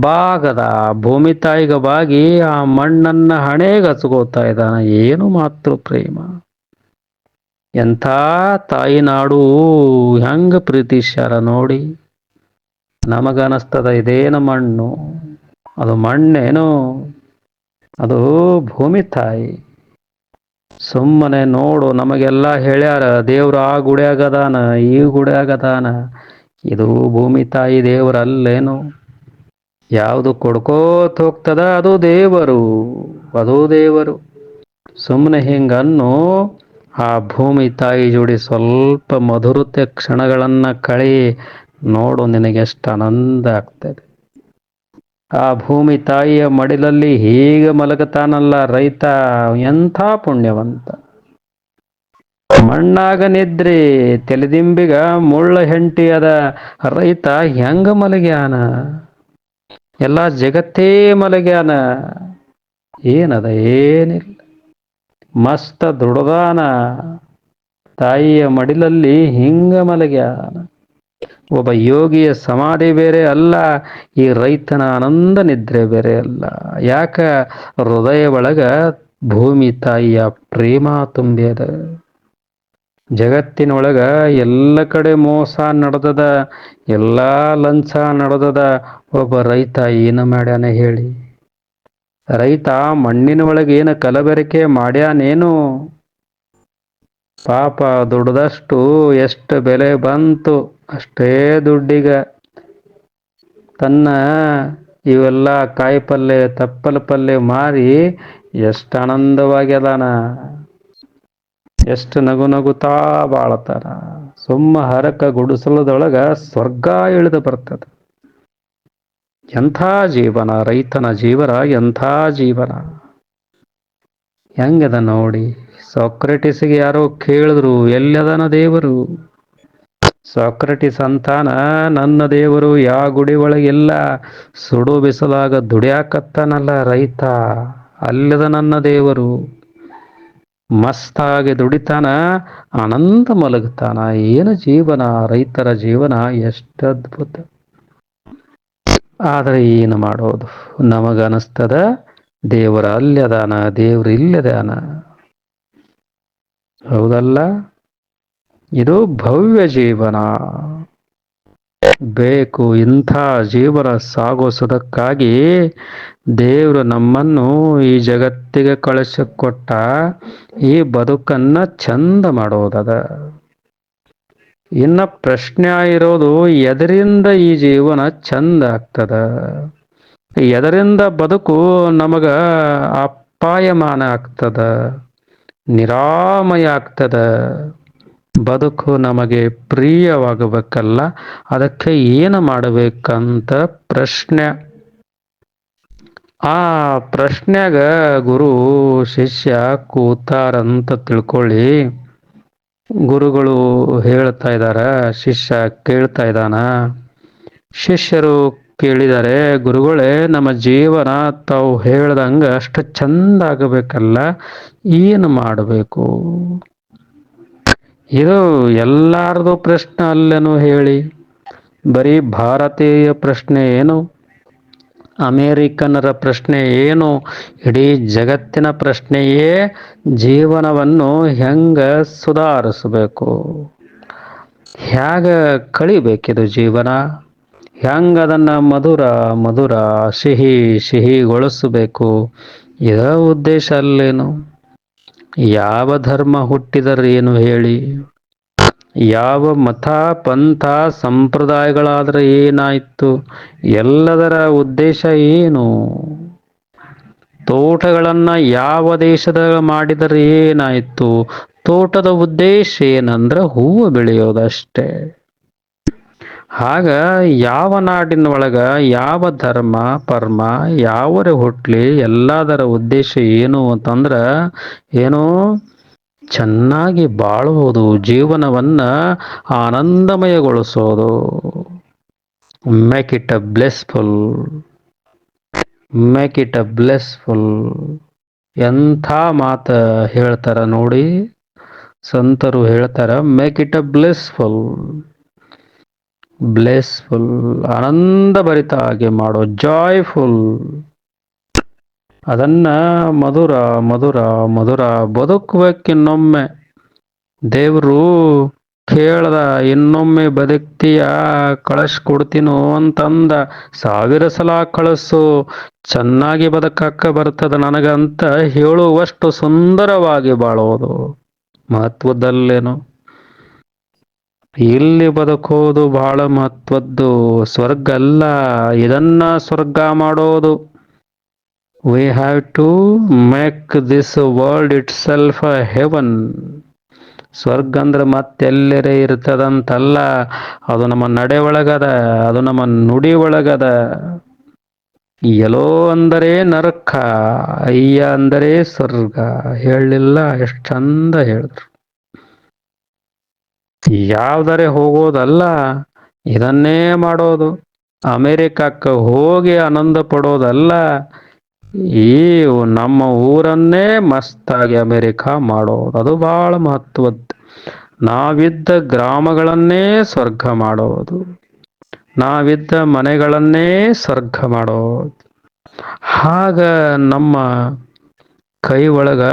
ಬಾಗದ ಭೂಮಿ ತಾಯಿಗ ಬಾಗಿ ಆ ಮಣ್ಣನ್ನ ಹಣೆಗೆ ಹಚ್ಕೋತಾ ಇದ್ದಾನ. ಏನು ಮಾತೃ ಪ್ರೇಮ, ಎಂಥ ತಾಯಿ ನಾಡು ಹೆಂಗ ಪ್ರೀತಿಸ್ಯಾರ ನೋಡಿ. ನಮಗನಸ್ತದ ಇದೇನು ಮಣ್ಣು, ಅದು ಮಣ್ಣೇನು, ಅದು ಭೂಮಿ ತಾಯಿ. ಸುಮ್ಮನೆ ನೋಡು, ನಮಗೆಲ್ಲ ಹೇಳ್ಯಾರ ದೇವ್ರು ಆ ಗುಡಿಯಾಗದಾನ, ಈ ಗುಡಿಯಾಗದಾನ. ಇದು ಭೂಮಿ ತಾಯಿ ದೇವರಲ್ಲೇನು? ಯಾವುದು ಕೊಡ್ಕೋತ ಹೋಗ್ತದ ಅದು ದೇವರು, ಅದು ದೇವರು. ಸುಮ್ಮನೆ ಹಿಂಗನ್ನು ಆ ಭೂಮಿ ತಾಯಿ ಜೋಡಿ ಸ್ವಲ್ಪ ಮಧುರತೆ ಕ್ಷಣಗಳನ್ನ ಕಳಿ ನೋಡು, ನಿನಗೆಷ್ಟು ಆನಂದ ಆಗ್ತದೆ. ಆ ಭೂಮಿ ತಾಯಿಯ ಮಡಿಲಲ್ಲಿ ಹೀಗೆ ಮಲಗತಾನಲ್ಲ ರೈತ, ಎಂಥ ಪುಣ್ಯವಂತ. ಮಣ್ಣಾಗ ನಿದ್ರಿ ತೆಲೆದಿಂಬಿಗ ಮುಳ್ಳ ಹೆಂಟಿಯದ ರೈತ ಹೆಂಗ ಮಲಗ್ಯಾನ? ಎಲ್ಲ ಜಗತ್ತೇ ಮಲಗ್ಯಾನ. ಏನದ? ಏನಿಲ್ಲ. ಮಸ್ತ ದುಡ್ದಾನ, ತಾಯಿಯ ಮಡಿಲಲ್ಲಿ ಹಿಂಗ ಮಲಗ್ಯಾನ. ಒಬ್ಬ ಯೋಗಿಯ ಸಮಾಧಿ ಬೇರೆ ಅಲ್ಲ, ಈ ರೈತನ ಆನಂದ ನಿದ್ರೆ ಬೇರೆ ಅಲ್ಲ. ಯಾಕ? ಹೃದಯ ಒಳಗ ಭೂಮಿ ತಾಯಿಯ ಪ್ರೇಮ ತುಂಬ್ಯದ. ಜಗತ್ತಿನೊಳಗ ಎಲ್ಲ ಕಡೆ ಮೋಸ ನಡೆದದ, ಎಲ್ಲ ಲಂಚ ನಡೆದದ. ಒಬ್ಬ ರೈತ ಏನು ಮಾಡ್ಯಾನ ಹೇಳಿ? ರೈತ ಮಣ್ಣಿನ ಒಳಗೆ ಏನು ಕಲಬೆರಕೆ ಮಾಡ್ಯಾನೇನು? ಪಾಪ ದುಡ್ದಷ್ಟು ಎಷ್ಟು ಬೆಲೆ ಬಂತು, ಅಷ್ಟೇ ದುಡ್ಡಿಗ ತನ್ನ ಇವೆಲ್ಲ ಕಾಯಿ ಪಲ್ಯ ತಪ್ಪಲ ಪಲ್ಯ ಮಾರಿ ಎಷ್ಟು ಆನಂದವಾಗ್ಯದಾನ, ಎಷ್ಟು ನಗು ನಗುತ್ತಾ ಬಾಳತಾನ. ಸುಮ್ಮ ಹರಕ ಗುಡಿಸಲದೊಳಗ ಸ್ವರ್ಗ ಇಳಿದು ಬರ್ತದ. ಎಂಥ ಜೀವನ ರೈತನ ಜೀವನ, ಎಂಥ ಜೀವನ. ಹೆಂಗದ ನೋಡಿ. ಸಾಕ್ರೆಟಿಸ್ಗೆ ಯಾರೋ ಕೇಳಿದ್ರು, ಎಲ್ಲದನ ದೇವರು? ಸಾಕ್ರೆಟಿಸ್ ಅಂತಾನ, ನನ್ನ ದೇವರು ಯಾವ ಗುಡಿ ಒಳಗೆಲ್ಲ ಸುಡು ಬಿಸಲಾಗ ದುಡಿಯಾಕತ್ತಾನಲ್ಲ ರೈತ, ಅಲ್ಲದ ನನ್ನ ದೇವರು. ಮಸ್ತಾಗಿ ದುಡಿತಾನ, ಆನಂದ ಮಲಗ್ತಾನ. ಏನು ಜೀವನ ರೈತರ ಜೀವನ, ಎಷ್ಟು ಅದ್ಭುತ. ಆದರೆ ಏನು ಮಾಡೋದು? ನಮಗನಿಸ್ತದ ದೇವರ ಅಲ್ಲದಾನ, ದೇವ್ರು ಇಲ್ಲದಾನ. ಹೌದಲ್ಲ? ಇದು ಭವ್ಯ ಜೀವನ ಬೇಕು. ಇಂಥ ಜೀವನ ಸಾಗಿಸೋದಕ್ಕಾಗಿ ದೇವರು ನಮ್ಮನ್ನು ಈ ಜಗತ್ತಿಗೆ ಕಳಿಸಿಕೊಟ್ಟ. ಈ ಬದುಕನ್ನ ಚಂದ ಮಾಡೋದದ. ಇನ್ನ ಪ್ರಶ್ನೆ ಇರೋದು, ಎದರಿಂದ ಈ ಜೀವನ ಚಂದ ಆಗ್ತದ? ಎದರಿಂದ ಬದುಕು ನಮಗ ಅಪಾಯಮಾನ ಆಗ್ತದ, ನಿರಾಮಯ ಆಗ್ತದ? ಬದುಕು ನಮಗೆ ಪ್ರಿಯವಾಗಬೇಕಲ್ಲ, ಅದಕ್ಕೆ ಏನು ಮಾಡಬೇಕಂತ ಪ್ರಶ್ನೆ. ಆ ಪ್ರಶ್ನೆಗ ಗುರು ಶಿಷ್ಯ ಕೂತಾರಂತ ತಿಳ್ಕೊಳ್ಳಿ. ಗುರುಗಳು ಹೇಳ್ತಾ ಇದ್ದಾರ, ಶಿಷ್ಯ ಕೇಳ್ತಾ ಇದ್ದಾನ. ಶಿಷ್ಯರು ಕೇಳಿದರೆ, ಗುರುಗಳೇ ನಮ್ಮ ಜೀವನ ತಾವು ಹೇಳ್ದಂಗ ಅಷ್ಟು ಚಂದ ಆಗಬೇಕಲ್ಲ, ಏನು ಮಾಡಬೇಕು? ಇದು ಎಲ್ಲಾರದು ಪ್ರಶ್ನೆ ಅಲ್ಲೇನು ಹೇಳಿ? ಬರೀ ಭಾರತೀಯ ಪ್ರಶ್ನೆ ಏನು, ಅಮೇರಿಕನ್ನರ ಪ್ರಶ್ನೆ ಏನು, ಇಡೀ ಜಗತ್ತಿನ ಪ್ರಶ್ನೆಯೇ ಜೀವನವನ್ನು ಹೆಂಗ ಸುಧಾರಿಸಬೇಕು, ಹ್ಯಾಗ ಕಳಿಬೇಕಿದು ಜೀವನ, ಹೆಂಗ ಅದನ್ನ ಮಧುರ ಮಧುರ ಸಿಹಿ ಸಿಹಿಗೊಳಿಸಬೇಕು, ಇದ ಉದ್ದೇಶ ಅಲ್ಲೇನು? ಯಾವ ಧರ್ಮ ಹುಟ್ಟಿದರೆ ಏನು ಹೇಳಿ, ಯಾವ ಮತ ಪಂಥ ಸಂಪ್ರದಾಯಗಳಾದರೆ ಏನಾಯ್ತು, ಎಲ್ಲದರ ಉದ್ದೇಶ ಏನು? ತೋಟಗಳನ್ನ ಯಾವ ದೇಶದ ಮಾಡಿದರೆ ಏನಾಯ್ತು, ತೋಟದ ಉದ್ದೇಶ ಏನಂದ್ರೆ ಹೂವು ಬೆಳೆಯೋದಷ್ಟೇ. ಆಗ ಯಾವ ನಾಡಿನ ಒಳಗ ಯಾವ ಧರ್ಮ ಪರ್ಮ ಯಾವರೇ ಹುಟ್ಲಿ ಎಲ್ಲದರ ಉದ್ದೇಶ ಏನು ಅಂತಂದ್ರ ಏನು, ಚೆನ್ನಾಗಿ ಬಾಳುವುದು, ಜೀವನವನ್ನ ಆನಂದಮಯಗೊಳಿಸೋದು. Make it a blessful, make it a blessful. ಎಂಥ ಮಾತ ಹೇಳ್ತಾರ ನೋಡಿ, ಸಂತರು ಹೇಳ್ತಾರ, ಮೇಕ್ ಇಟ್ ಅ ಬ್ಲೆಸ್ಫುಲ್. ಬ್ಲೆಸ್ಫುಲ್ ಆನಂದ ಭರಿತ ಹಾಗೆ ಮಾಡೋ, ಜಾಯ್ಫುಲ್. ಅದನ್ನ ಮಧುರ ಮಧುರ ಮಧುರ ಬದುಕಬೇಕಿನ್ನೊಮ್ಮೆ. ದೇವರು ಕೇಳ್ದ, ಇನ್ನೊಮ್ಮೆ ಬದುಕ್ತೀಯ ಕಳಿಸ್ಕೊಡ್ತೀನೋ ಅಂತಂದ, 1000 ಸಲ ಕಳಿಸು, ಚೆನ್ನಾಗಿ ಬದುಕಕ್ಕ ಬರ್ತದ ನನಗಂತ ಹೇಳುವಷ್ಟು ಸುಂದರವಾಗಿ ಬಾಳೋದು ಮಹತ್ವದಲ್ಲೇನು. ಇಲ್ಲಿ ಬದುಕೋದು ಬಹಳ ಮಹತ್ವದ್ದು, ಸ್ವರ್ಗ ಅಲ್ಲ, ಇದನ್ನ ಸ್ವರ್ಗ ಮಾಡೋದು. We have to make this world itself a heaven. ಸ್ವರ್ಗ ಅಂದ್ರೆ ಮತ್ತೆಲ್ಲರೇ ಇರ್ತದಂತಲ್ಲ, ಅದು ನಮ್ಮ ನಡೆ ಒಳಗದ, ಅದು ನಮ್ಮ ನುಡಿ ಒಳಗದ. ಎಲ್ಲೋ ಅಂದರೆ ನರಕ, ಅಯ್ಯ ಅಂದರೆ ಸ್ವರ್ಗ. ಹೇಳಲಿಲ್ಲ? ಎಷ್ಟು ಚಂದ ಹೇಳಿದ್ರು. ಯಾವ್ದರೆ ಹೋಗೋದಲ್ಲ, ಇದನ್ನೇ ಮಾಡೋದು. ಅಮೆರಿಕಕ್ಕೆ ಹೋಗಿ ಆನಂದ ಪಡೋದಲ್ಲ, ಈ ನಮ್ಮ ಊರನ್ನೇ ಮಸ್ತಾಗಿ ಅಮೆರಿಕ ಮಾಡೋದು, ಅದು ಬಹಳ ಮಹತ್ವದ್ದು. ನಾವಿದ್ದ ಗ್ರಾಮಗಳನ್ನೇ ಸ್ವರ್ಗ ಮಾಡೋದು, ನಾವಿದ್ದ ಮನೆಗಳನ್ನೇ ಸ್ವರ್ಗ ಮಾಡೋದು. ಆಗ ನಮ್ಮ ಕೈ ಒಳಗ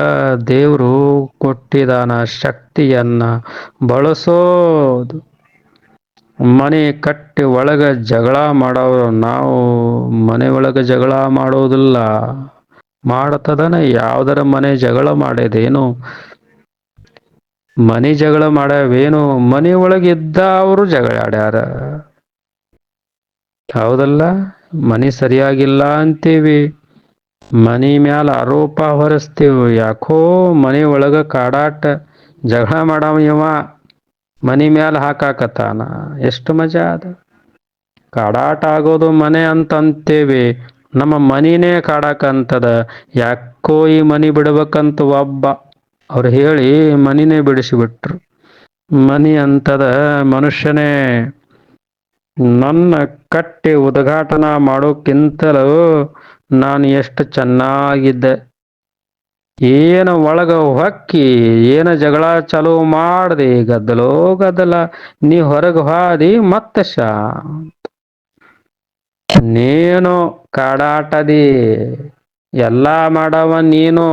ದೇವರು ಕೊಟ್ಟಿದಾನ ಶಕ್ತಿಯನ್ನ ಬಳಸೋದು. ಮನೆ ಕಟ್ಟಿ ಒಳಗ ಜಗಳ ಮಾಡೋರು ನಾವು, ಮನೆ ಒಳಗ ಜಗಳ ಮಾಡೋದಿಲ್ಲ. ಮಾಡತದನ ಯಾವ್ದರ ಮನೆ ಜಗಳ ಮಾಡ್ಯದೇನು, ಮನೆ ಜಗಳ ಮಾಡ್ಯಾವೇನು, ಮನೆ ಒಳಗಿದ್ದ ಅವರು ಜಗಳ ಆಡ್ಯಾರ. ಹೌದಲ್ಲ? ಮನೆ ಸರಿಯಾಗಿಲ್ಲ ಅಂತೀವಿ, ಮನಿ ಮ್ಯಾಲ ಆರೋಪ ಹೊರಿಸ್ತೀವಿ, ಯಾಕೋ ಮನೆ ಒಳಗ ಕಾಡಾಟ, ಜಗಳ ಮಾಡವ ಇವ ಮನಿ ಮ್ಯಾಲ ಹಾಕಾಕತ್ತಾನ. ಎಷ್ಟು ಮಜಾ ಅದ. ಕಾಡಾಟ ಆಗೋದು ಮನೆ ಅಂತ ಅಂತೇವಿ, ನಮ್ಮ ಮನಿನೇ ಕಾಡಾಕಂತದ, ಯಾಕೋ ಈ ಮನಿ ಬಿಡ್ಬೇಕಂತ ಒಬ್ಬ ಅವ್ರು ಹೇಳಿ ಮನಿನೇ ಬಿಡಿಸಿಬಿಟ್ರು. ಮನಿ ಅಂತದ ಮನುಷ್ಯನೇ. ನನ್ನ ಕಟ್ಟಿ ಉದ್ಘಾಟನಾ ಮಾಡೋಕ್ಕಿಂತಲೂ ನಾನು ಎಷ್ಟು ಚೆನ್ನಾಗಿದ್ದೆ, ಏನು ಒಳಗ ಹೊಕ್ಕಿ ಏನು ಜಗಳ ಚಾಲೂ ಮಾಡ್ದಿ, ಗದ್ದಲೋ ಗದ್ದಲ, ನೀ ಹೊರಗೆ ಹಾದಿ ಮತ್ತೆ ನೀನು ಕಾಡಾಟದಿ, ಎಲ್ಲ ಮಾಡವ ನೀನು,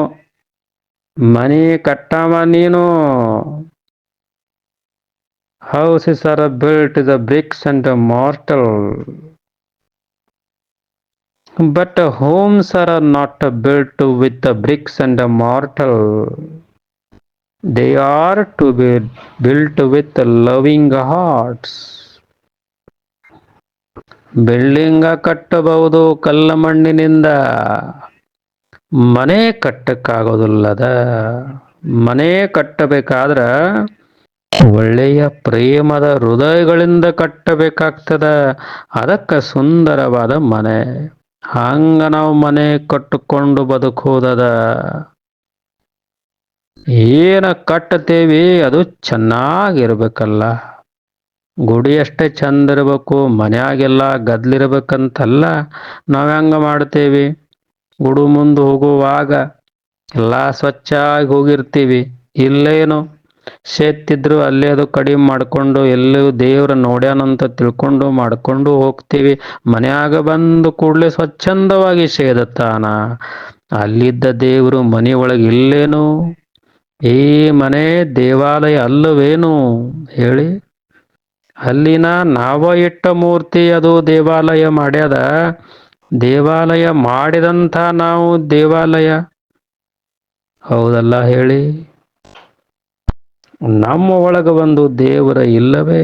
ಮನಿ ಕಟ್ಟವ ನೀನು. Houses are built the bricks and the mortar, but homes are not built with the bricks and the mortar. They are to be built with loving hearts. Building ಕಟ್ಟಬಹುದು ಕಲ್ಲ ಮಣ್ಣಿನಿಂದ, ಮನೆ ಕಟ್ಟಕ್ಕಾಗೋದಿಲ್ಲದ. ಮನೆ ಕಟ್ಟಬೇಕಾದ್ರ ಒಳ್ಳೆಯ ಪ್ರೇಮದ ಹೃದಯಗಳಿಂದ ಕಟ್ಟಬೇಕಾಗ್ತದ, ಅದಕ್ಕೆ ಸುಂದರವಾದ ಮನೆ. ಹಂಗ ನಾವು ಮನೆ ಕಟ್ಟಿಕೊಂಡು ಬದುಕೋದದ. ಏನ ಕಟ್ಟತೇವಿ ಅದು ಚೆನ್ನಾಗಿರ್ಬೇಕಲ್ಲ. ಗುಡಿ ಅಷ್ಟೇ ಚಂದ ಇರ್ಬೇಕು, ಮನ್ಯಾಗೆಲ್ಲ ಗದ್ಲಿರ್ಬೇಕಂತಲ್ಲ. ನಾವ್ ಹೆಂಗ ಮಾಡ್ತೇವಿ, ಗುಡು ಮುಂದೆ ಹೋಗುವಾಗ ಎಲ್ಲ ಸ್ವಚ್ಛಾಗಿ ಹೋಗಿರ್ತೀವಿ, ಇಲ್ಲೇನು ಸೇತ್ತಿದ್ರು ಅಲ್ಲೇ ಅದು ಕಡಿಮೆ ಮಾಡ್ಕೊಂಡು ಎಲ್ಲೂ ದೇವ್ರ ನೋಡ್ಯಾನಂತ ತಿಳ್ಕೊಂಡು ಮಾಡ್ಕೊಂಡು ಹೋಗ್ತೀವಿ. ಮನ್ಯಾಗ ಬಂದು ಕೂಡಲೇ ಸ್ವಚ್ಛಂದವಾಗಿ ಸೇದತ್ತಾನ. ಅಲ್ಲಿದ್ದ ದೇವರು ಮನೆಯೊಳಗೆ ಇಲ್ಲೇನು? ಈ ಮನೆ ದೇವಾಲಯ ಅಲ್ಲವೇನು ಹೇಳಿ? ಅಲ್ಲಿನ ನಾವ ಇಟ್ಟ ಮೂರ್ತಿ ಅದು ದೇವಾಲಯ ಮಾಡ್ಯದ. ದೇವಾಲಯ ಮಾಡಿದಂಥ ನಾವು ದೇವಾಲಯ ಹೌದಲ್ಲ ಹೇಳಿ? ನಮ್ಮ ಒಳಗ ಒಂದು ದೇವರ ಇಲ್ಲವೇ?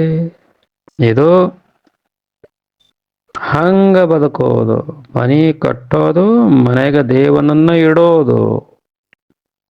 ಇದು ಹಂಗ ಬದುಕೋದು, ಮನಿ ಕಟ್ಟೋದು, ಮನೆಗೆ ದೇವನನ್ನ ಇಡೋದು.